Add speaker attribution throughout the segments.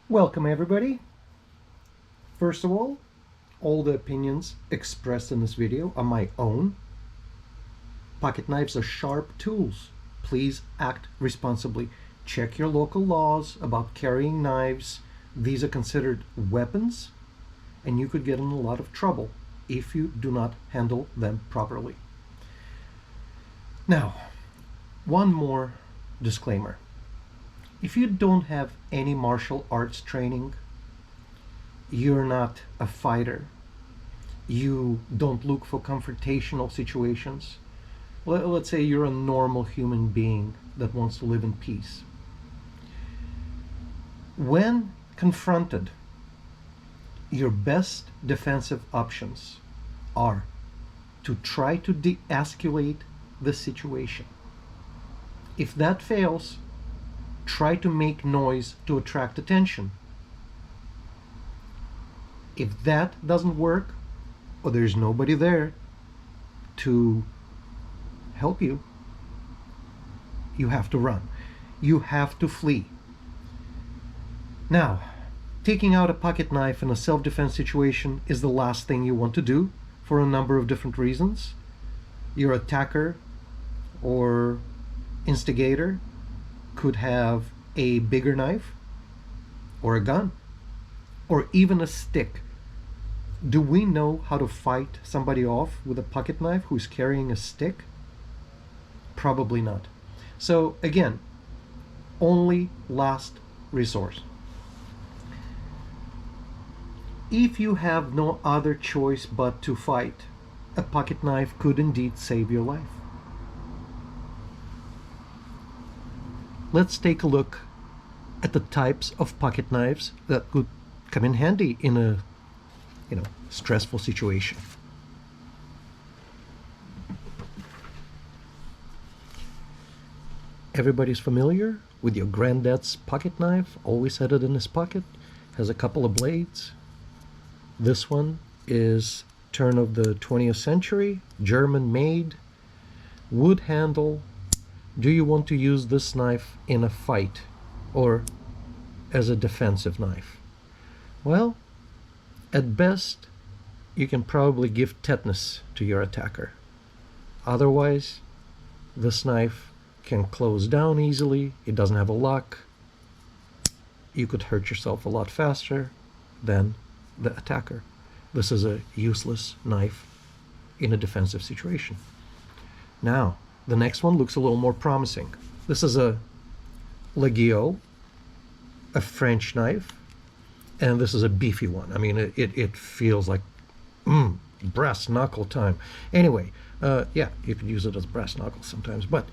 Speaker 1: Welcome everybody. First of all the opinions expressed in this video are my own. Pocket knives are sharp tools. Please act responsibly. Check your local laws about carrying knives. These are considered weapons and you could get in a lot of trouble if you do not handle them properly. Now, one more disclaimer. If you don't have any martial arts training, you're not a fighter, you don't look for confrontational situations, let's say you're a normal human being that wants to live in peace. When confronted, your best defensive options are to try to de-escalate the situation. If that fails, try to make noise to attract attention. If that doesn't work, or there's nobody there to help you, you have to run. You have to flee. Now, taking out a pocket knife in a self-defense situation is the last thing you want to do for a number of different reasons. Your attacker or instigator could have a bigger knife or a gun or even a stick. Do we know how to fight somebody off with a pocket knife who's carrying a stick? Probably not. So again, only last resource. If you have no other choice but to fight, a pocket knife could indeed save your life. Let's take a look at the types of pocket knives that could come in handy in a stressful situation. Everybody's familiar with your granddad's pocket knife, always had it in his pocket, has a couple of blades. This one is turn of the 20th century, German made, wood handle. Do you want to use this knife in a fight or as a defensive knife? Well, at best, you can probably give tetanus to your attacker. Otherwise, this knife can close down easily. It doesn't have a lock. You could hurt yourself a lot faster than the attacker. This is a useless knife in a defensive situation. Now, the next one looks a little more promising. This is a Legio, a French knife, and this is a beefy one. I mean, it feels like brass knuckle time. Anyway, yeah, you could use it as brass knuckles sometimes, but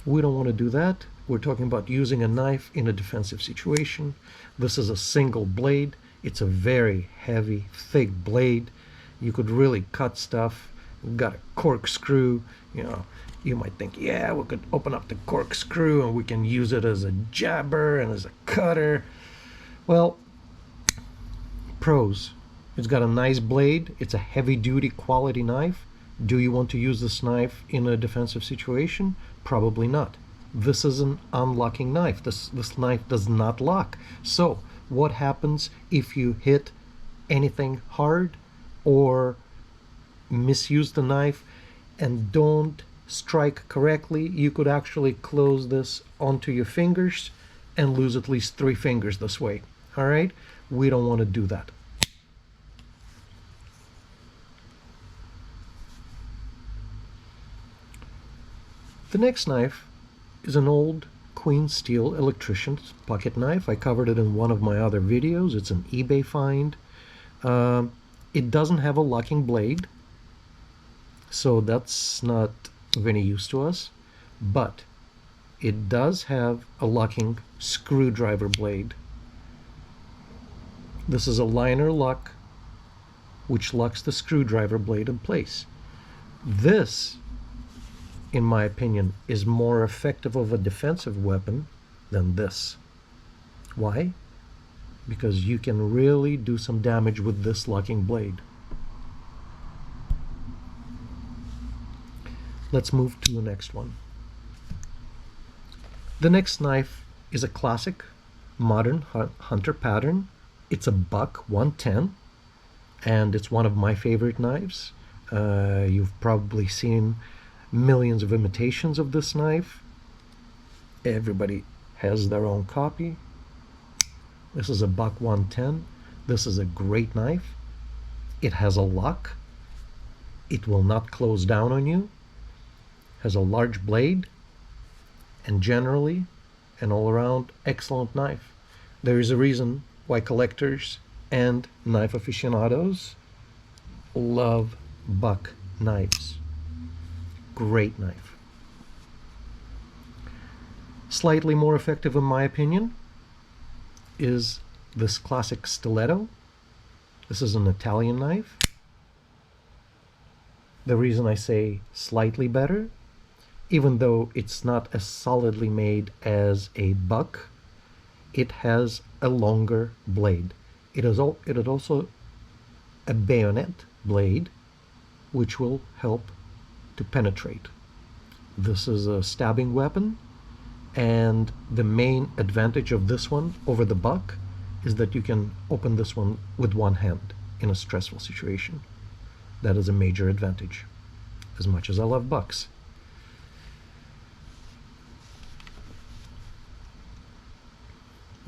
Speaker 1: we don't want to do that. We're talking about using a knife in a defensive situation. This is a single blade. It's a very heavy, thick blade. You could really cut stuff. We've got a corkscrew. You might think, yeah, we could open up the corkscrew and we can use it as a jabber and as a cutter. Well, pros. It's got a nice blade. It's a heavy-duty quality knife. Do you want to use this knife in a defensive situation? Probably not. This is an unlocking knife. This knife does not lock. So what happens if you hit anything hard or misuse the knife and don't strike correctly? You could actually close this onto your fingers and lose at least 3 fingers this way. All right, we don't want to do that. The next knife is an old Queen Steel electrician's pocket knife. I covered it in one of my other videos. It's an eBay find. It doesn't have a locking blade, so that's not of any use to us, but it does have a locking screwdriver blade. This is a liner lock which locks the screwdriver blade in place. This, in my opinion, is more effective of a defensive weapon than this. Why? Because you can really do some damage with this locking blade. Let's move to the next one. The next knife is a classic. modern hunter pattern. It's a buck 110, and it's one of my favorite knives. You've probably seen millions of imitations of this knife. Everybody has their own copy. This is a buck 110. This is a great knife. It has a lock. It will not close down on you. Has a large blade, and generally an all-around excellent knife. There is a reason why collectors and knife aficionados love buck knives. Great knife. Slightly more effective in my opinion is this classic Stiletto. This is an Italian knife. The reason I say slightly better, even though it's not as solidly made as a buck, it has a longer blade. It is also a bayonet blade, which will help to penetrate. This is a stabbing weapon, and the main advantage of this one over the buck is that you can open this one with one hand in a stressful situation. That is a major advantage, as much as I love bucks.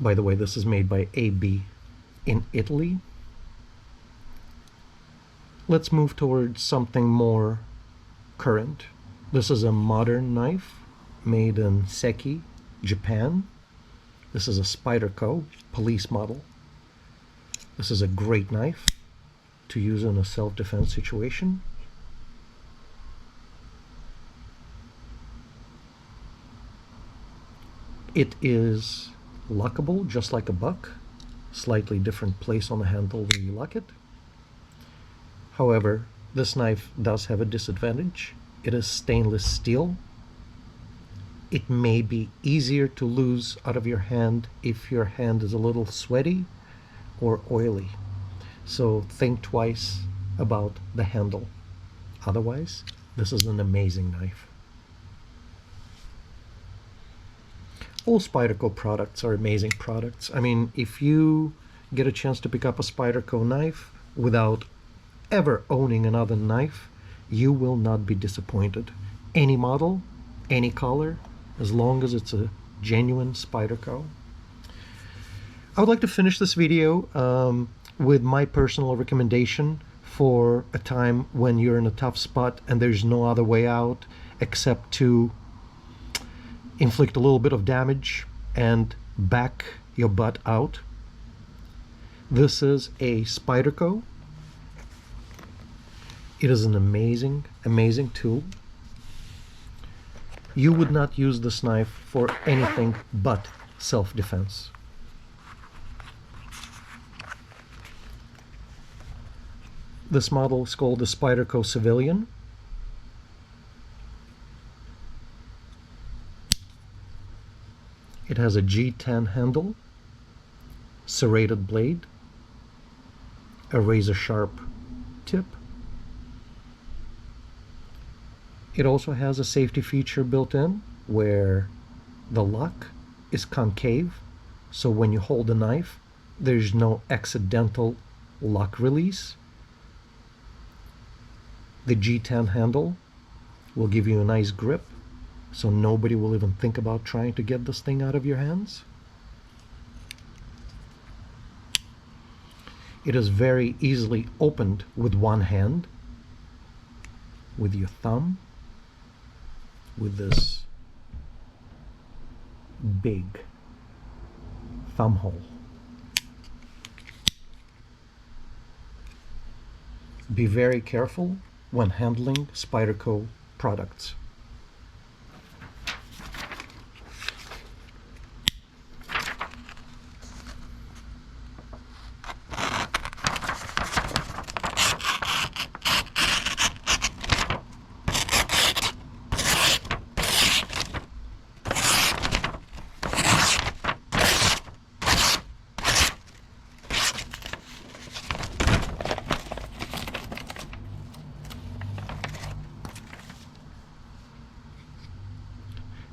Speaker 1: By the way, this is made by AB in Italy. Let's move towards something more current. This is a modern knife made in Seki, Japan. This is a Spyderco police model. This is a great knife to use in a self-defense situation. It is lockable just like a buck, slightly different place on the handle when you lock it. However, this knife does have a disadvantage. It is stainless steel. It may be easier to lose out of your hand if your hand is a little sweaty or oily. So think twice about the handle. Otherwise, this is an amazing knife. All Spyderco products are amazing products. I mean, if you get a chance to pick up a Spyderco knife without ever owning another knife, you will not be disappointed. Any model, any color, as long as it's a genuine Spyderco. I would like to finish this video with my personal recommendation for a time when you're in a tough spot and there's no other way out except to inflict a little bit of damage and back your butt out. This is a Spyderco. It is an amazing, amazing tool. You would not use this knife for anything but self-defense. This model is called the Spyderco Civilian. It has a G10 handle, serrated blade, a razor sharp tip. It also has a safety feature built in where the lock is concave, so when you hold the knife, there's no accidental lock release. The G10 handle will give you a nice grip, so nobody will even think about trying to get this thing out of your hands. It is very easily opened with one hand, with your thumb, with this big thumb hole. Be very careful when handling Spyderco products.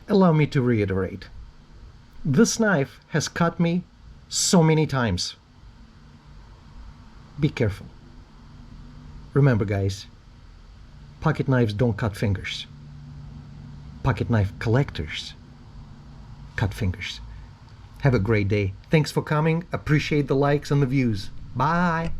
Speaker 1: Allow me to reiterate. This knife has cut me so many times. Be careful. Remember, guys, pocket knives don't cut fingers. Pocket knife collectors cut fingers. Have a great day. Thanks for coming. Appreciate the likes and the views. Bye.